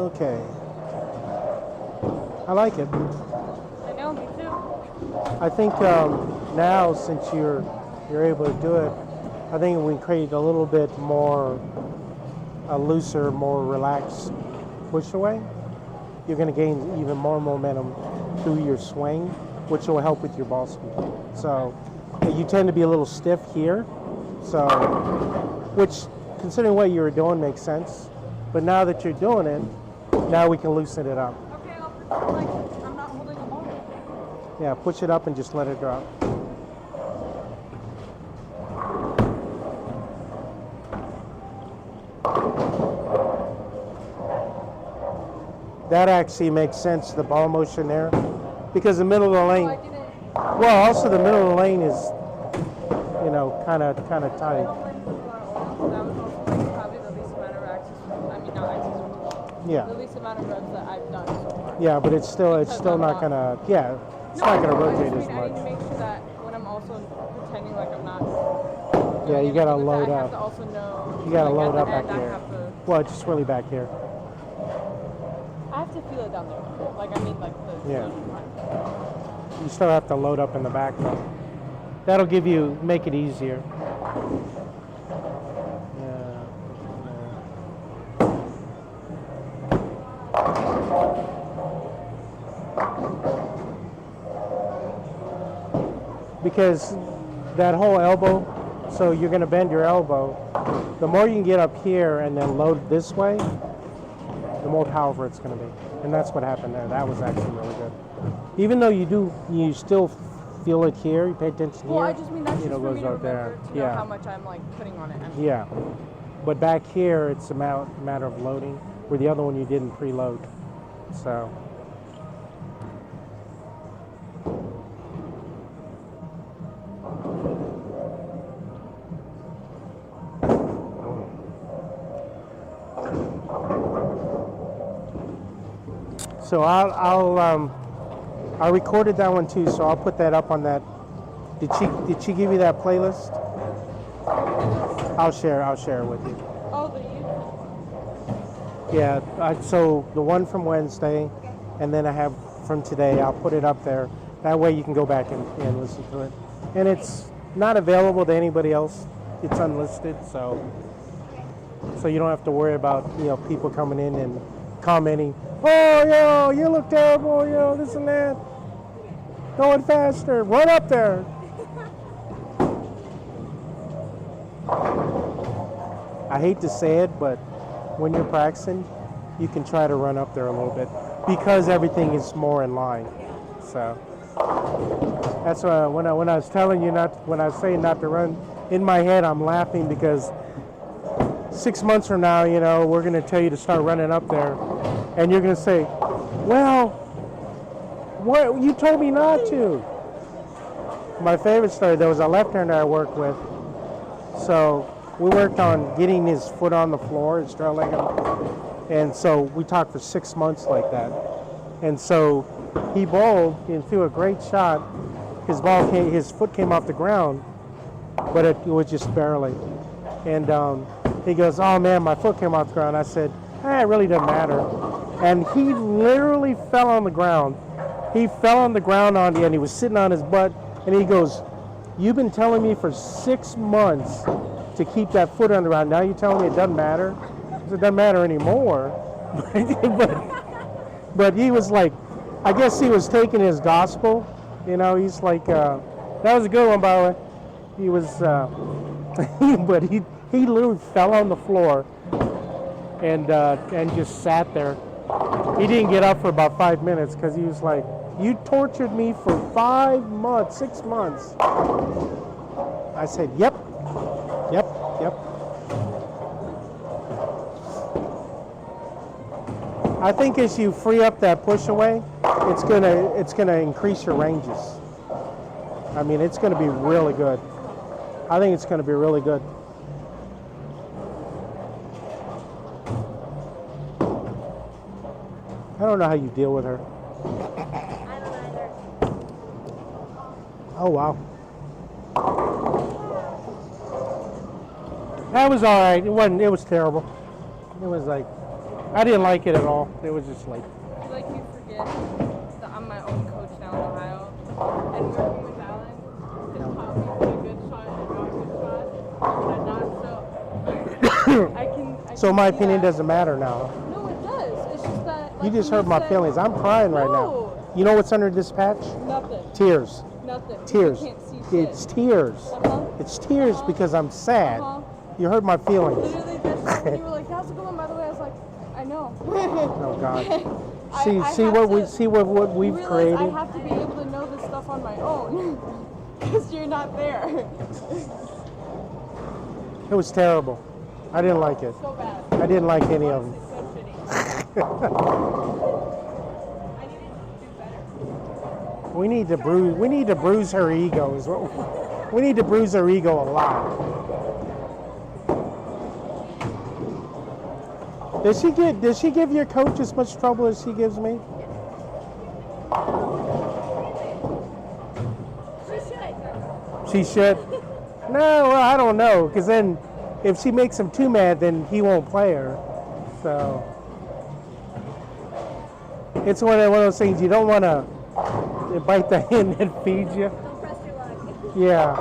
Okay. I like it. I know, me too. I think now since you're able to do it, I think we create a little bit more a looser, more relaxed push away. You're going to gain even more momentum through your swing, which will help with your ball speed. So you tend to be a little stiff here, so which considering what you were doing makes sense. But now that you're doing it, now we can loosen it up. Okay, I'll pretend like I'm not holding a ball. Yeah, push it up and just let it drop. That actually makes sense, the ball motion there, because the middle of the lane. No, I didn't. Well, also the middle of the lane is, you know, kind of I tight. don't like putting a lot of oil. That was also like probably the least amount of axis. I mean, not axis rotation. Yeah. The least amount of reps that I've done so far. Yeah, but it's still Because not I'm gonna. Yeah, it's No, not I gonna know. I rotate just as mean I need to much. make sure that when I'm also pretending like I'm not Yeah, doing you gotta anything with load that, I have to up. also know. You gotta Like load at up the back end, I here. have to. Well, just really back here. I have to feel it down there. Like I mean, like the. Yeah. You still have to load up in the back though. That'll make it easier. Yeah. Because that whole elbow, so you're going to bend your elbow. The more you can get up here and then load this way, the more powerful it's going to be. And that's what happened there. That was actually really good. Even though you still feel it here. You pay attention here. Well, I just mean that's just for goes me to right there. remember to know how much I'm like putting on it. I mean, Yeah. But back here, it's a matter of loading. Where the other one you didn't preload. So. So I recorded that one too, so I'll put that up on that. Did she give you that playlist? I'll share it with you. oh, the YouTube. Yeah, so the one from Wednesday, and then I have from today. I'll put it up there. That way you can go back and listen to it. And it's not available to anybody else. It's unlisted, so you don't have to worry about people coming in and commenting. Oh, you look terrible. This and that. Going faster. Run up there. I hate to say it, but when you're practicing, you can try to run up there a little bit because everything is more in line. So that's why when I was telling you when I was saying not to run, in my head I'm laughing because 6 months from now, we're going to tell you to start running up there, and you're going to say, "Well, what you told me not to." My favorite story, there was a left-hander I worked with, so we worked on getting his foot on the floor, his straight leg, and so we talked for 6 months like that. And so he bowled and threw a great shot. His foot came off the ground, but it was just barely. And he goes, "Oh man, my foot came off the ground." I said, "It really doesn't matter." And he literally fell on the ground. He fell on the ground and he was sitting on his butt. And he goes, "You've been telling me for 6 months to keep that foot on the ground. Now you're telling me it doesn't matter?" I said, "It doesn't matter anymore." but he was like, I guess he was taking his gospel. He's like, that was a good one, by the way. He was, but he literally fell on the floor and just sat there. He didn't get up for about 5 minutes because he was like, "You tortured me for 5 months, 6 months." I said, "Yep. I think as you free up that push away, it's gonna increase your ranges. I mean, it's gonna be really good. I think it's gonna be really good. I don't know how you deal with her. I don't either. Oh wow. That was all right. It wasn't. It was terrible. It was like I didn't like it at all. It was just like I feel like you forget that I'm my own coach now in Ohio, and working with Alan has taught me what a good shot and not a good shot, and not so. I can. so. My see opinion that. doesn't matter now. No, it does. It's just that. Like, You just when hurt my said- feelings. I'm crying right now. No. You know what's under this patch? Nothing. Tears. Nothing. Tears. You can't see shit. It's tears. Uh-huh. It's tears Uh-huh. because I'm sad. Uh-huh. You hurt my feelings. Literally, that's when you were like, "That's a good one." By the way, I was like, "I know." Oh God. I See have what to- what we've realize created. I have to be able to know this stuff on my own because you're not there. It was terrible. I didn't like it. So bad. I didn't like any of them. Honestly, so shitty. I needed to do better. We need to bruise her ego. Is what we need to bruise her ego a lot. Does she give your coach as much trouble as she gives me? She should. No, well, I don't know, because then if she makes him too mad, then he won't play her. So it's one of those things you don't want to bite the hand that feeds you. Don't press your luck. Yeah,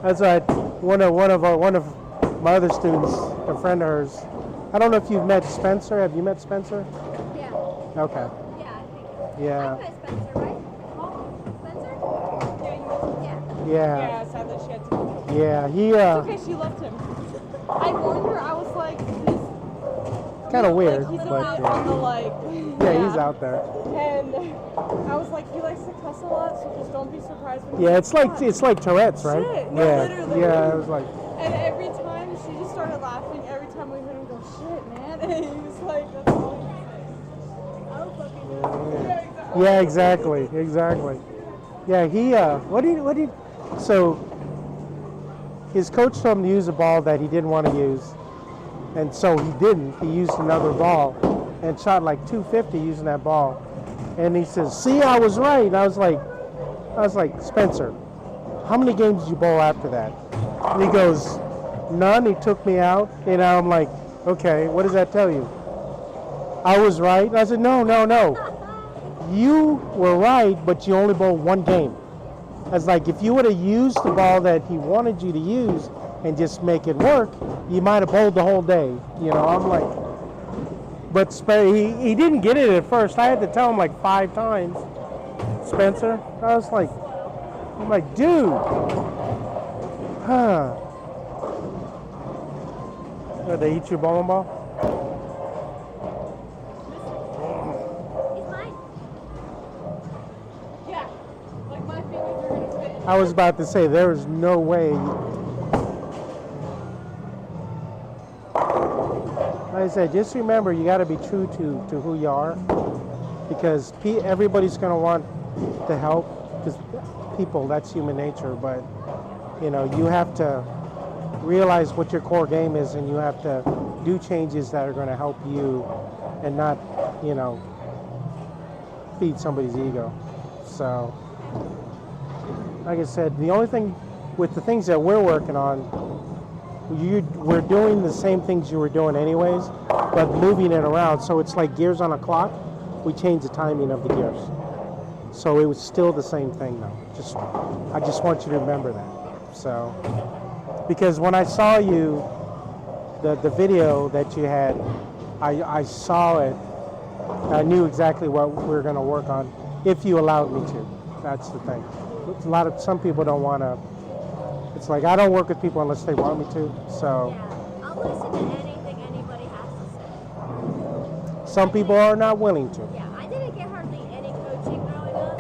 that's right. One of my other students, a friend of hers. I don't know if you've met Spencer. Have you met Spencer? Yeah. Okay. Yeah, I think. Yeah. I met Spencer, right? Spencer? Yeah. Yeah. Yeah, sad that she had to. Yeah. He It's okay, she left him. I warned her. I was like, he's kind of weird, like, he's but on yeah. the like. Yeah, he's out there. And I was like, he likes to cuss a lot, so just don't be surprised when he Yeah, says it's like Tourette's, right? Shit, no, yeah. literally. Yeah, it was like. And every time she just started laughing every time we heard him go, shit, man. And he was like, that's all he would say. Oh, fucking Yeah, exactly. Yeah, so his coach told him to use a ball that he didn't want to use, and so he didn't. He used another ball and shot like 250 using that ball. And he says, "See, I was right." And I was like, Spencer, how many games did you bowl after that? And he goes, none. He took me out, and I'm like, okay, what does that tell you? I was right. And I said, no. You were right, but you only bowled one game. I was like, if you would have used the ball that he wanted you to use and just make it work, you might have bowled the whole day. You know, I'm like, but he didn't get it at first. I had to tell him like 5 times. Spencer, I was like, I'm like, dude, huh? Did they eat your bowling ball? He's mine. Yeah. Like my fingers are going to fit. I was about to say, there is no way. Like I said, just remember, you got to be true to who you are, because everybody's going to want to help, because people, that's human nature, but you know, you have to realize what your core game is, and you have to do changes that are going to help you and not, you know, feed somebody's ego. So, like I said, the only thing with the things that we're working on, we're doing the same things you were doing anyways, but moving it around. So it's like gears on a clock. We change the timing of the gears. So it was still the same thing though. I just want you to remember that. So, because when I saw you, the video that you had, I saw it. I knew exactly what we were going to work on if you allowed me to. That's the thing. Some people don't want to. It's like I don't work with people unless they want me to. So Yeah. I'll listen to anything anybody has to say. some people are not willing to. Yeah, I didn't get hardly any coaching growing up.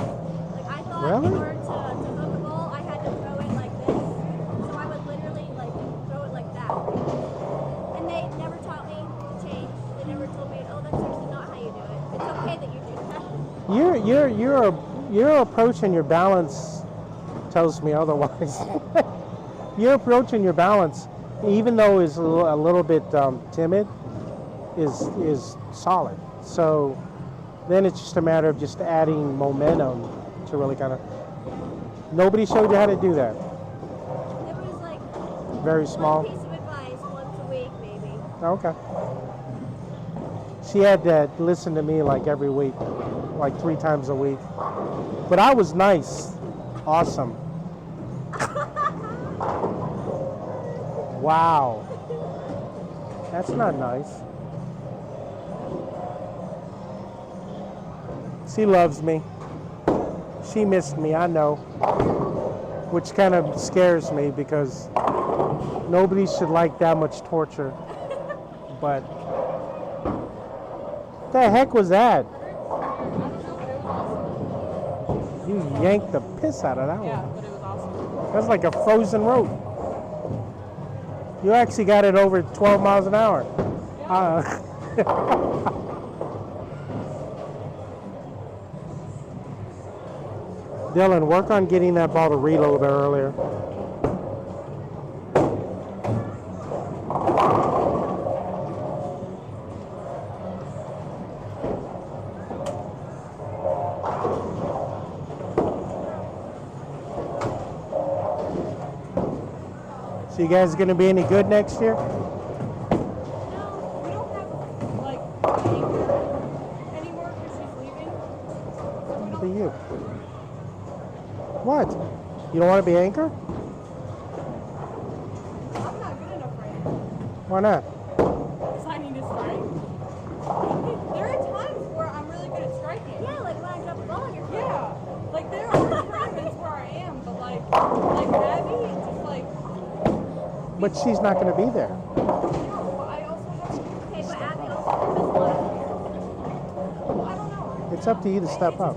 Like I thought Really? in order to hook a ball, I had to throw it like this. So I would literally like throw it like that. And they never taught me to change. They never told me, oh, that's actually not how you do it. It's okay that you do that. Your approach and your balance tells me otherwise. Your approach and your balance, even though is a little bit timid, is solid. So then it's just a matter of just adding momentum to really kind of. Nobody showed you how to do that. It was like Very small. one piece of Okay. She had to listen to me like every week, like 3 times a week. But I was nice. Awesome. Wow. That's not nice. She loves me. She missed me, I know. Which kind of scares me because nobody should like that much torture. But the heck was that? You yanked the piss out of that Yeah, one. but it was awesome. That's like a frozen rope. You actually got it over 12 miles an hour. Dylan, work on getting that ball to reload earlier. So you guys going to be any good next year? We don't have like an anchor anymore because she's leaving. So we Look don't. at you. What? You don't want to be anchor? I'm not good enough right now. Why not? Because I need to strike. There are times where I'm really good at striking. Yeah, like when I drop a ball on your foot. Yeah. Like there are tournaments where I am, but like Abby, just like. But she's not going to be there. No, but I also have. Okay, but Abby also miss a lot of years. Well, I don't know. It's up to you to step up.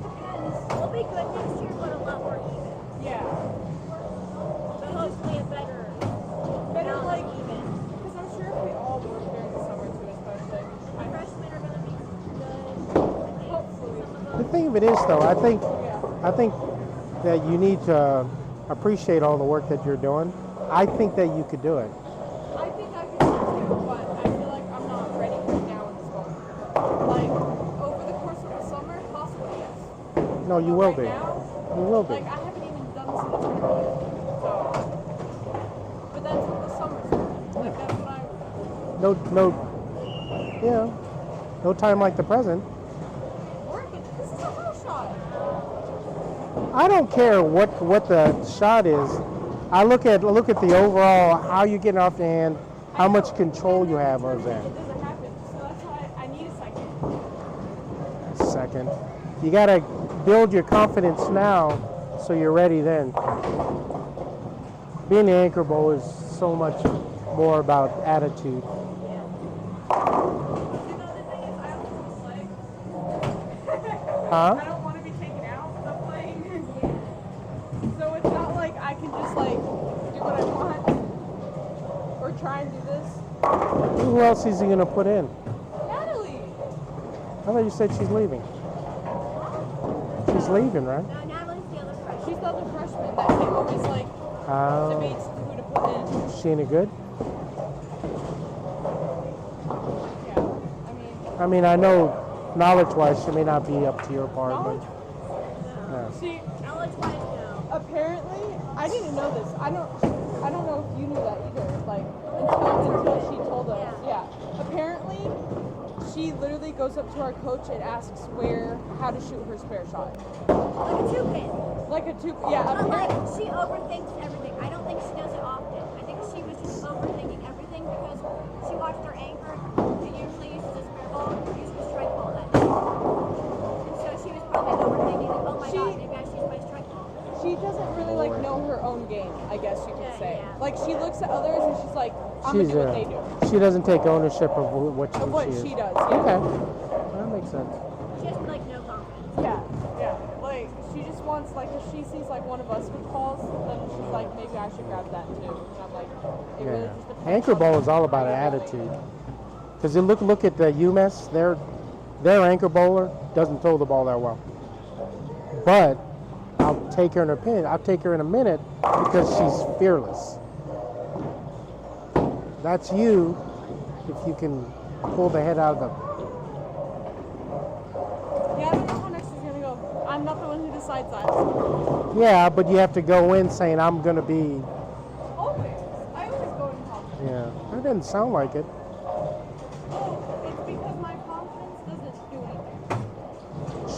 We'll be good next year, but a lot more even. Yeah. But hopefully a better Better like even. because I'm sure if we all work during the summer too, especially. The freshmen are gonna be good. I think Hopefully. some of The them. thing of it is, though, I think Yeah. that you need to appreciate all the work that you're doing. I think that you could do it. I think I could do it too, but I feel like I'm not ready right now in this moment. Like over the course of the summer, possibly yes. No, you But will right be. Now, You will be. like I haven't even done this in the tournament yet. So, but that's what the summer's for. Like that's what I No time like the present. work. This is a real shot. I don't care what the shot is. I look at the overall how you're getting off the hand, how I much know. control And you then have the of that. tournament, it doesn't happen. So that's why I need a second. Second, you gotta build your confidence now, so you're ready then. Being the anchor bowl is so much more about attitude. See, the other thing is I also want to play. I Huh? don't want to be taken out of playing. So it's not like I can just like do what I want or try and do this. Who else is he gonna put in? Natalie. I thought you said she's leaving. She's leaving, right? No, Natalie's the other freshman. She's the other freshman that he always like debates who to put in. Is she any good? Yeah. I mean, I know knowledge-wise she may not be up to your par, Knowledge. but See, Knowledge-wise, no. apparently, I didn't know this. I don't know if you knew that either. Like until she told us. Yeah. Apparently, she literally goes up to our coach and asks how to shoot her spare shot. Like a two-pin. Like a two. Yeah. But like, Apparently. she overthinks everything. I don't think she does it often. I think she was just overthinking everything because she watched her anchor who usually uses a spare ball, use the strike ball that day. And so she was probably overthinking like, oh my god, maybe I should use my strike ball. She doesn't really like know her own game, I guess you could Yeah, say. yeah. Like she looks at others and she's like, I'm gonna do what they do. she doesn't take ownership of what Of what she she is. does. Yeah. Okay, that makes sense. She has like no confidence. Yeah. Like she just wants like if she sees like one of us with balls, then she's like maybe I should grab that too. And I'm like, it really Yeah, just depends. anchor on bowl is all about how you're attitude. going. Because you look at the UMass, their anchor bowler doesn't throw the ball that well. But I'll take her in a minute because she's fearless. That's you if you can pull the head out of the. Yeah, I don't know how next is gonna go. I'm not the one who decides that. Yeah, but you have to go in saying I'm gonna be. Always. I always go in top. Yeah, that didn't sound like it.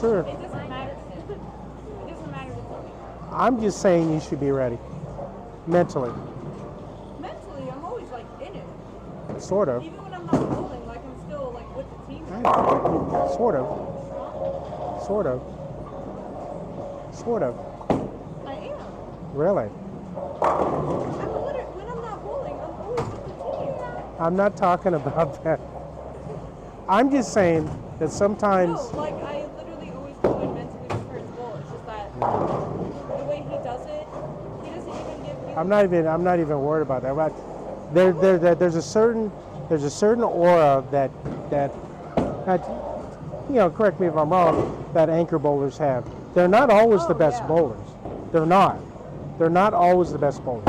Sure. It doesn't matter. It doesn't matter to me. I'm just saying you should be ready. Mentally. Mentally, I'm always like in it. Sort of. Even when I'm not bowling, like I'm still like with the team. Sort of. Sort of. Sort of. I am. Really? I'm literally, when I'm not bowling, I'm always with the team. I'm not talking about that. I'm just saying that sometimes. No, like I literally always go in mentally prepared to bowl. It's just that the way he does it, he doesn't even give you. I'm not even worried about that. But there's a certain aura that you know, correct me if I'm wrong, that anchor bowlers have. They're not always the best bowlers. They're not. They're not always the best bowlers.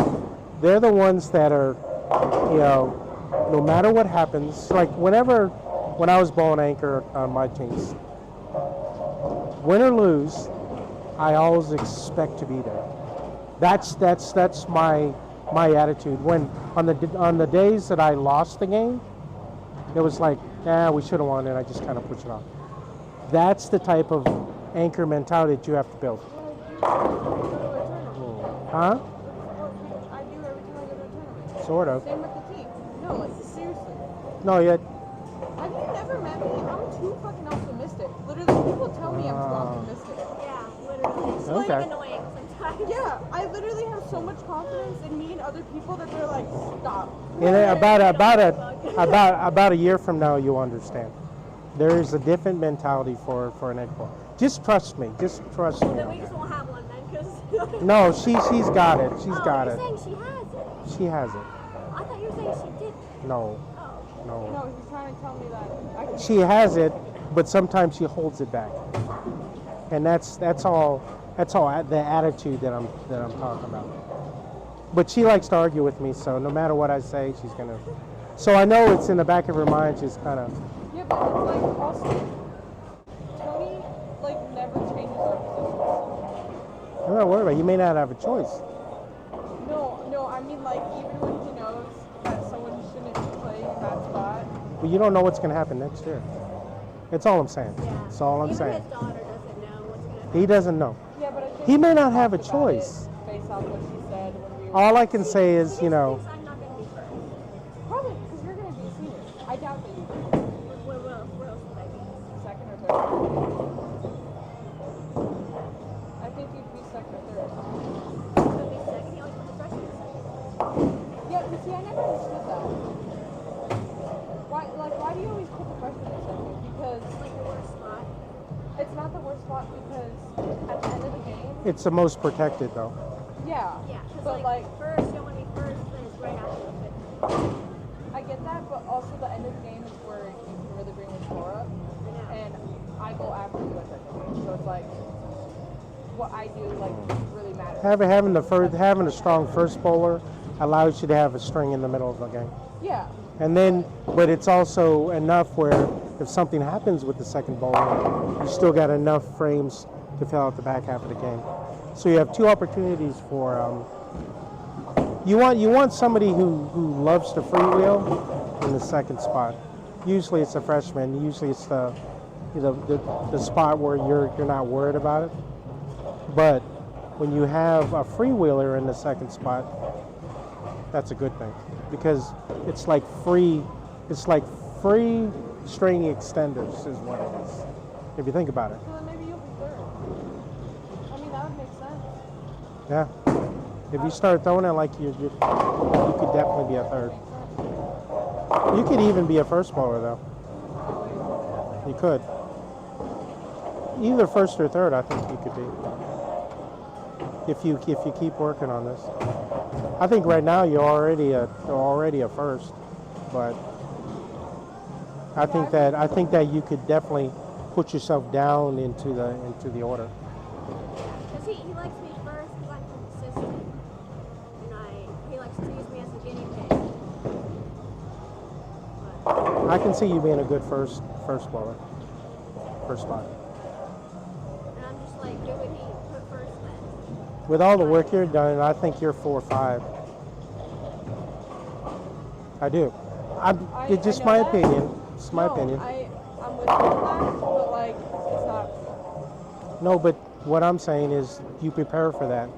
They're the ones that are, you know, no matter what happens, like when I was bowling anchor on my teams, win or lose, I always expect to be there. That's my attitude. When on the days that I lost the game, it was like, we should have won, and I just kind of push it off. That's the type of anchor mentality that you have to build. Huh? I do every time I go to a tournament. Sort of. Same with the team. No, like seriously. No, yet. Have you never met me? I'm too fucking optimistic. Literally, people tell me I'm too optimistic. Yeah, literally. It's Okay. like annoying sometimes. Yeah, I literally have so much confidence in me and other people that they're like, stop. And about a year from now, you'll understand. There is a different mentality for an egg ball. Just trust me. Just trust me. Then on we just that. won't have one then, because. No, she's got it. She's got you're it. saying she has it. She has it. I thought you were saying she did. No, Oh. no. No, he's trying to tell me that I can. She has it, but sometimes she holds it back. And that's all the attitude that I'm talking about. But she likes to argue with me, so no matter what I say, she's gonna. So I know it's in the back of her mind. She's kind of. Yeah, but it's like also, Tony like never changes our positions. I'm not worried about it. You may not have a choice. No, I mean like even when he knows that someone shouldn't be playing in that spot. But you don't know what's gonna happen next year. That's all I'm saying. Yeah. That's all I'm Even saying. his daughter doesn't know what's going to happen. He doesn't know. Yeah, but I think He may we not have a talked about choice. it Based off what she said when we were. All I can say is, He you just know, thinks I'm not going to be first. Probably because you're gonna be a senior. I doubt that you will. Where else would I be? Second or third. I think you'd be second or third. Could be second. He always puts the freshman in second. Yeah, but see, I never understood that. Why do you always put the freshman in second? Because It's like the worst spot. it's not the worst spot because at the end of the game, it's the most protected though. yeah. Yeah, because But like first, you don't want to be first, then it's right after the fifth. I get that, but also the end of the game is where you can really bring the score up. I know. And I go after you at the end of the game, so it's like what I do like really matters. Having a strong first bowler allows you to have a string in the middle of the game. Yeah. And then, but it's also enough where if something happens with the second bowler, you still got enough frames to fill out the back half of the game. So you have two opportunities for. You want somebody who loves to freewheel in the second spot. Usually it's a freshman. Usually it's the spot where you're not worried about it. But when you have a freewheeler in the second spot, that's a good thing because it's like free string extenders is what it is. If you think about it. So then maybe you'll be third. I mean, that would make sense. Yeah. If you start throwing it like you could definitely be a third. You could even be a first bowler though. You could. Either first or third, I think you could be. If you keep working on this. I think right now you're already a first, but I think that you could definitely put yourself down into the order. Because he likes me first because I'm consistent. And he likes to use me as a guinea pig. But, I can see you being a good first bowler. First spot. and I'm just like, who would he put first then? With all the work you're doing, I think you're 4 or 5. I do. It's just I know my that. opinion. It's my opinion. I'm with you on that, but like, it's not. No, but what I'm saying is you prepare for that,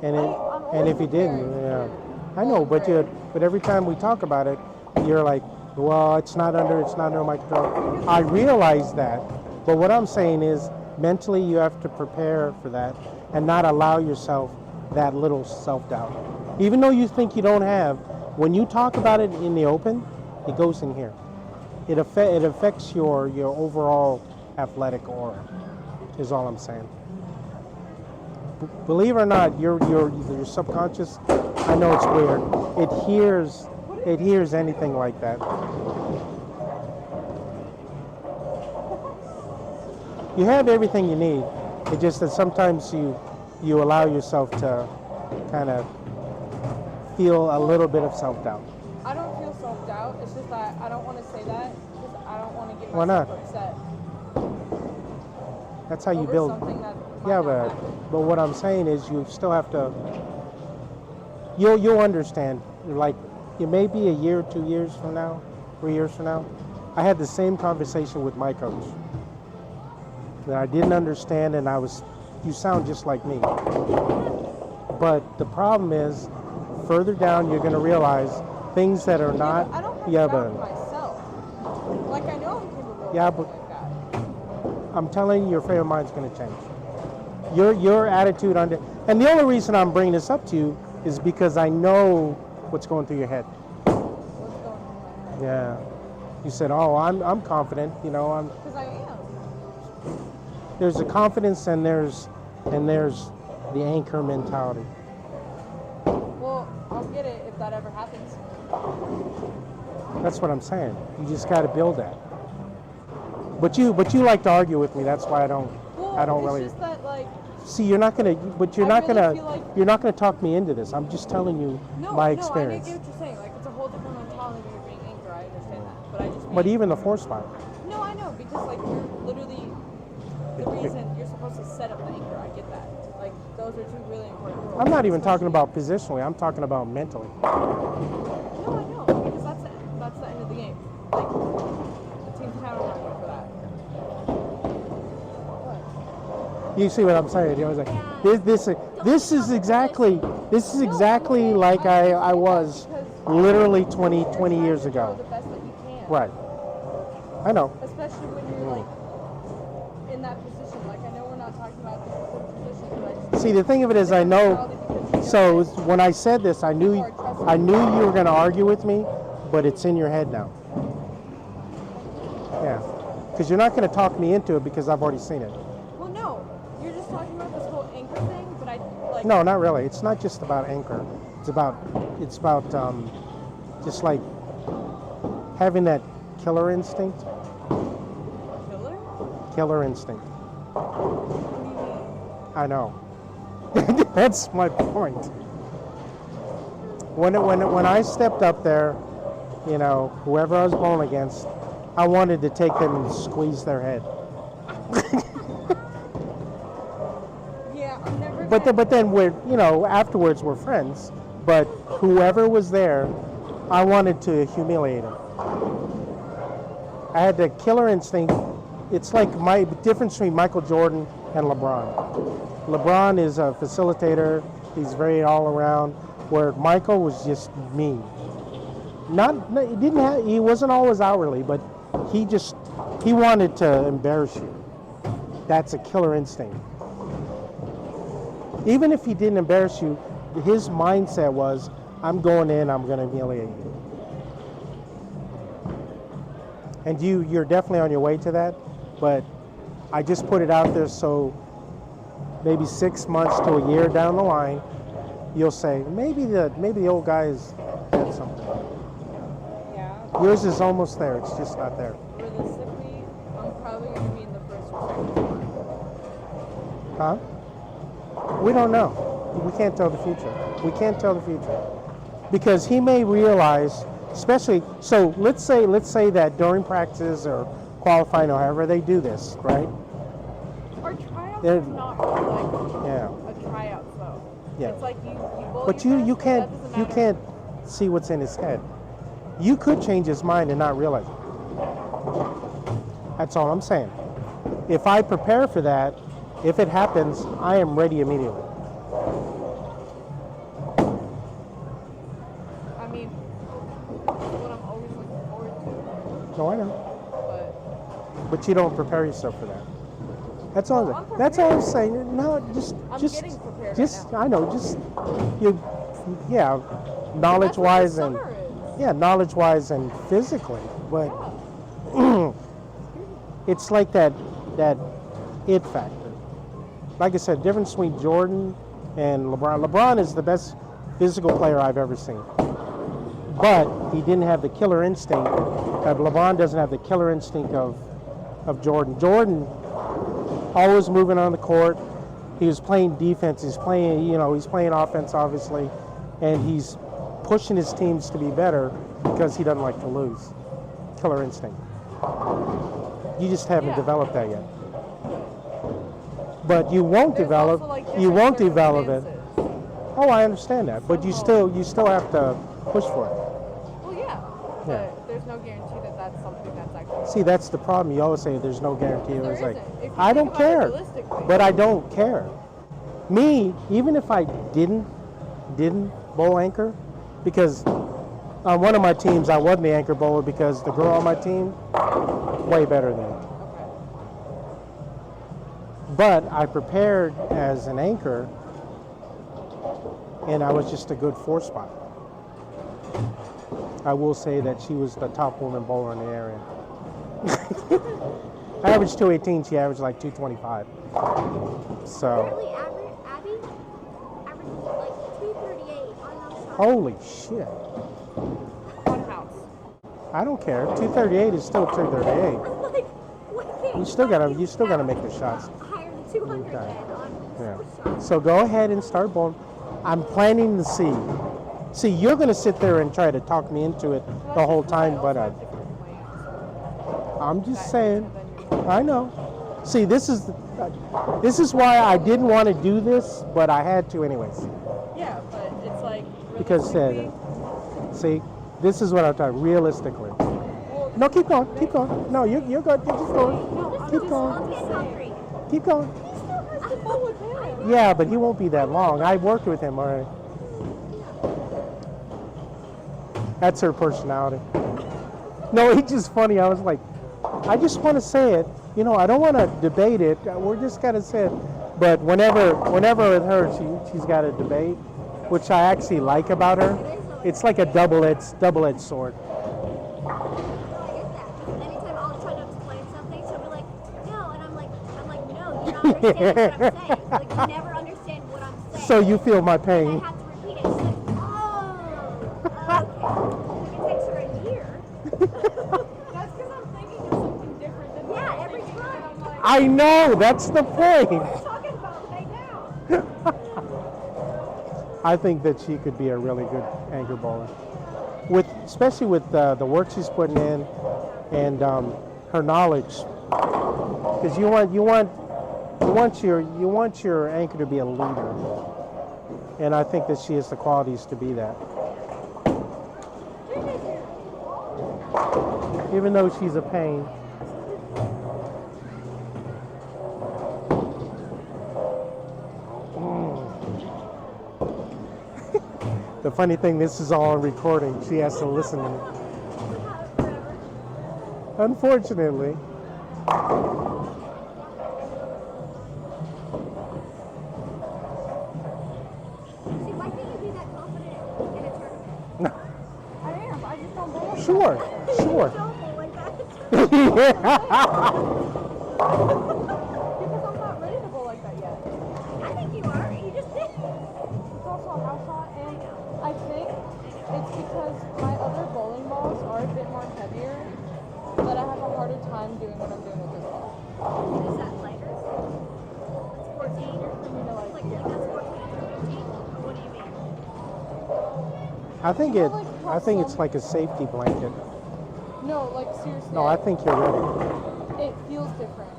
and and if you didn't, yeah, I know, but every time we talk about it, you're like, well, it's not under my control. I realize that, but what I'm saying is mentally you have to prepare for that and not allow yourself that little self doubt, even though you think you don't have. When you talk about it in the open, it goes in here. It affects your overall athletic aura. Is all I'm saying. Believe it or not, your subconscious. I know it's weird. It hears anything like that. You have everything you need. It's just that sometimes you allow yourself to kind of feel a little bit of self doubt. I don't feel self-doubt. It's just that I don't want to say that because I don't want to get Why myself not? upset That's how you over build. something that might Yeah, not but happen. what I'm saying is you still have to. You'll understand. Like it may be a year, 2 years from now, 3 years from now. I had the same conversation with my coach that I didn't understand, and I was. You sound just like me. But the problem is, further down, you're going to realize things that are not. But I don't have Yeah, to doubt but myself. Like I know I'm capable of yeah, something but like that. I'm telling you, your frame of mind's going to change. Your attitude on it, and the only reason I'm bringing this up to you is because I know what's going through your head. What's going on in my head? Yeah, you said, "Oh, I'm confident." You know, I'm. Because I am. There's a confidence, and there's the anchor mentality. Well, I'll get it if that ever happens. That's what I'm saying. You just got to build that. But you like to argue with me. That's why I don't. Well, I don't it's really. just that like See, you're not gonna. But you're I not really gonna. feel like You're not gonna talk me into this. I'm just telling you my I experience. get what you're saying. Like it's a whole different mentality when you're being angry. I understand that, but I just mean. But even the force fire. No, I know because like you're literally the reason you're supposed to set up the anchor. I get that. Like those are two really important rules. I'm not even talking especially- about positionally. I'm talking about mentally. No, I know because that's the end of the game. Like the team's counting on you for that. What? You see what I'm saying? You know, it's like, Yeah. this is exactly like I was literally 20 You're trying years to ago. throw the best that you can. Right. I know. Especially when you're like in that position. Like I know we're not talking about the specific position, but I just See, the thing of it is, I know. So when I said this, I knew you were going to argue with me, but it's in your head now. Yeah, because you're not going to talk me into it because I've already seen it. Well, no, you're just talking about this whole anchor thing, but I like. No, not really. It's not just about anchor. It's about just like having that killer instinct. Killer? Killer instinct. What do you mean? I know. That's my point. When I stepped up there, you know, whoever I was going against, I wanted to take them and squeeze their head. Yeah, I'm never. But then we're, you know, afterwards we're friends. But whoever was there, I wanted to humiliate him. I had the killer instinct. It's like my difference between Michael Jordan and LeBron. LeBron is a facilitator. He's very all around. Where Michael was just mean. He wasn't always outwardly, but he wanted to embarrass you. That's a killer instinct. Even if he didn't embarrass you, his mindset was, I'm going in, I'm going to humiliate you. And you're definitely on your way to that, but I just put it out there so maybe 6 months to a year down the line, you'll say, maybe the old guy has had something. Yeah. Yours is almost there, it's just not there. Realistically, I'm probably going to be in the first or second spot. Huh? We don't know. We can't tell the future. We can't tell the future. Because he may realize, especially, so let's say that during practice or qualifying or however they do this, right? Our tryouts They're- are not like Yeah. a tryout though. Yeah. It's like you bowl But your you best, but that can't doesn't you matter. can't see what's in his head. You could change his mind and not realize it. That's all I'm saying. If I prepare for that, if it happens, I am ready immediately. I mean, it's what I'm always looking forward to. No, I know. But you don't prepare yourself for that. That's all. Well, I'm That's all I'm prepared. saying. No, I'm just, getting prepared just. right now. I know. Just you. Yeah, That's knowledge-wise what and the summer is. yeah, knowledge-wise and physically. But Yeah. it's like that it factor. Like I said, difference between Jordan and LeBron. LeBron is the best physical player I've ever seen. But he didn't have the killer instinct. LeBron doesn't have the killer instinct of Jordan. Jordan always moving on the court. He was playing defense. He's playing, he's playing offense, obviously, and he's pushing his teams to be better because he doesn't like to lose. Killer instinct. You just haven't developed that yet. But you won't There's develop. also, like, You different won't develop it. circumstances. Oh, I understand that, but you still have to push for it. Well, yeah. But there's no guarantee that that's something that's actually. See, that's the problem. You always say there's no guarantee. There It's like, isn't. If you I think don't about it care, realistically. but I don't care. Me, even if I didn't bowl anchor, because on one of my teams I wasn't the anchor bowler because the girl on my team way better than me. Okay. But I prepared as an anchor, and I was just a good four spot. I will say that she was the top woman bowler in the area. I averaged 218. She averaged like 225. So. Apparently, Abby averages like 238 on those shots. Holy shit! On house. I don't care. 238 is still 238. I'm like, what can't You still gotta make the shots. higher than 200 then on Yeah. shots. So go ahead and start bowling. I'm planning to see. See, you're gonna sit there and try to talk me into it the whole time, but I'm just saying. I know. See, this is why I didn't want to do this, but I had to anyways. Yeah, but it's like. Because see, this is what I'm talking realistically. No, keep going. No, you're good. You're just going. Keep going. Keep going. Yeah, but he won't be that long. I worked with him already. That's her personality. No, it's just funny. I was like, I just want to say it. I don't want to debate it. We're just gonna say it. But whenever with her, she's got a debate, which I actually like about her. It's like a double-edged sword. I get that. Anytime I'll try to explain something, she'll be like, no, and I'm like, no, you don't understand what I'm saying. Like, you never understand what I'm saying. So you feel my pain. And I have to repeat it. She's like, oh, okay. It takes her a year. That's because I'm thinking of something different than what Yeah, I'm every thinking, time. and I'm like, I know. That's the point. What are you talking about right now? I think that she could be a really good anchor bowler, especially with the work she's putting in and her knowledge. Because you want your anchor to be a leader, and I think that she has the qualities to be that. Even though she's a pain. The funny thing, this is all on recording. She has to listen to me. Unfortunately. See, why can't you be that confident in a tournament? I am. I just don't bowl. Sure. Don't bowl like that. Because I'm not ready to bowl like that yet. I think you are. You just did. It's also a house shot, and I think it's because my other bowling balls are a bit more heavier that I have a harder time doing what I'm doing with this ball. Is that lighter? That's 14. Like that's 14 or 15? Or what do you mean? I think it's like a safety blanket. No, like seriously. No, I think you're ready. It feels different.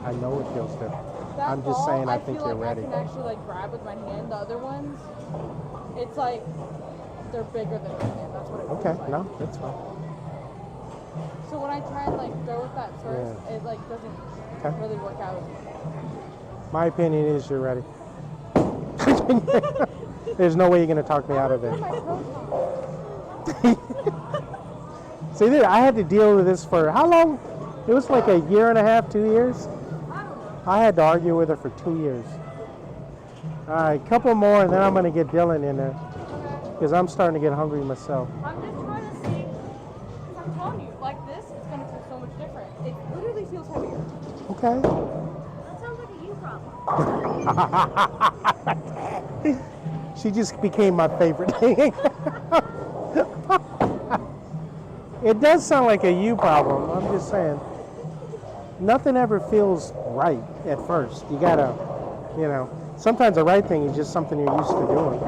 I know it feels different. That I'm just ball, saying I think feel you're like ready. I can actually like grab with my hand. The other ones, it's like they're bigger than my hand. That's what it feels Okay, like. no, that's fine. So when I try and like throw with that first, it like doesn't Okay. really work out as much. My opinion is you're ready. There's no way you're gonna talk me out of it. My proton. See, I had to deal with this for how long? It was like a year and a half, 2 years. I don't know. I had to argue with her for 2 years. All right, couple more, and then I'm gonna get Dylan in there because I'm starting to get hungry myself. I'm just trying to see, because I'm telling you, like this, it's going to feel so much different. It literally feels heavier. Okay. That sounds like a you problem. She just became my favorite thing. It does sound like a you problem. I'm just saying. Nothing ever feels right at first. You gotta, sometimes the right thing is just something you're used to doing.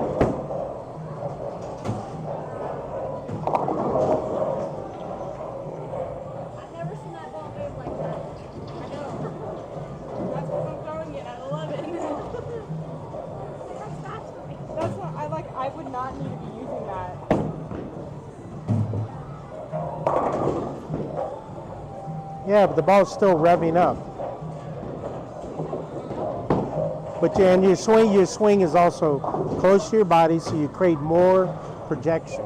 I've never seen that ball move like that. I know. That's what I'm throwing it at 11. That's fast for me. That's what I would not need to be using that. Yeah, but the ball's still revving up. But yeah, and your swing is also close to your body, so you create more projection.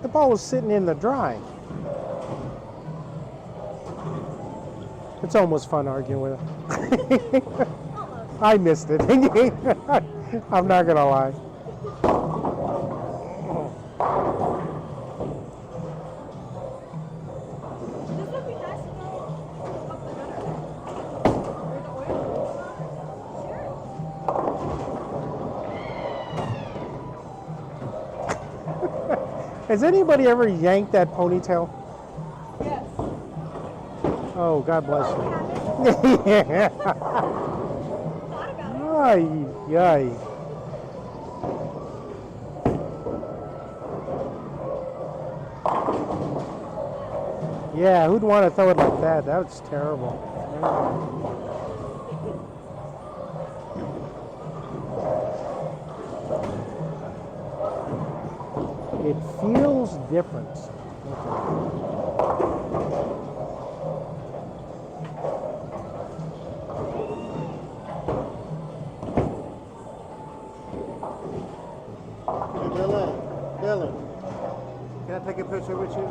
The ball was sitting in the dry. It's almost fun arguing with her. I missed it. I'm not gonna lie. This would be nice to know up the gutter. Where the oil is. Sure. Has anybody ever yanked that ponytail? Yes. Oh, God bless you. Yeah. Thought about it. Ay, ay. Yeah, who'd want to throw it like that? That was terrible. It feels different. Dylan, can I take a picture with you?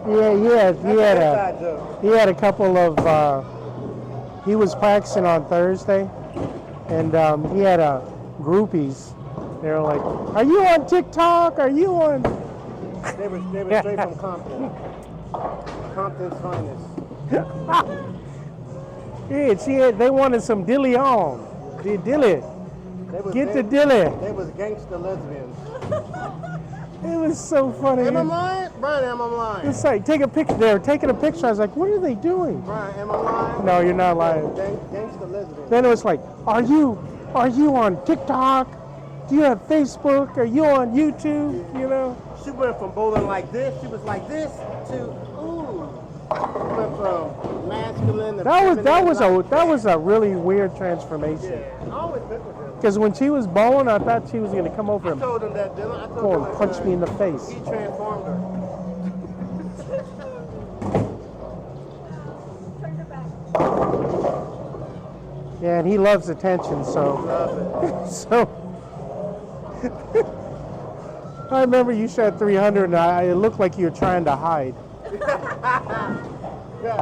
Yeah, he had a couple of. He was practicing on Thursday, and he had groupies. They were like, "Are you on TikTok? Are you on?" They were straight from Compton. Compton's finest. Yeah, they wanted some dilly on. Dilly. Get the dilly. They was gangster lesbians. It was so funny. Am I lying? Brian, am I lying? It's like, take a picture. They were taking a picture. I was like, what are they doing? Brian, am I lying? No, you're not lying. Gangster lesbians. Then it was like, are you on TikTok? Do you have Facebook? Are you on YouTube? You know? She went from bowling like this, she was like this, to ooh. She went from masculine to feminine That was a really weird transformation. Yeah, I always been with her. Because when she was bowling, I thought she was going to come over I and told him that, Dylan. I told go him and punch me in the face. He transformed her. Turned her back. Yeah, and he loves attention, so. Love it. So. I remember you shot 300 and it looked like you were trying to hide. Yeah.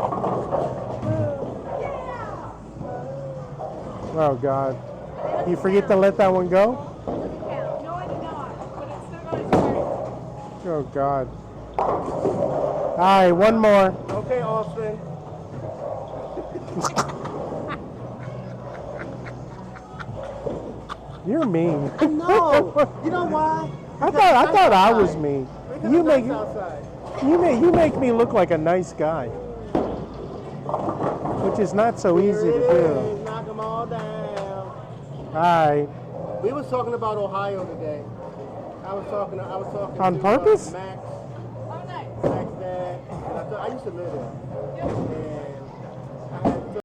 Oh, God. You forget to let that one go? Count. No, I did not. But it's still going to hurt. Oh, God. All right, one more. Okay, Austin. You're mean. No. You know why? I thought I was mean. You make outside. you make me look like a nice guy, which is not so easy to do. Knock them all down. All right. We was talking about Ohio today. I was talking On to, purpose? Max Oh, nice. dad. And I used to live there. Yep. And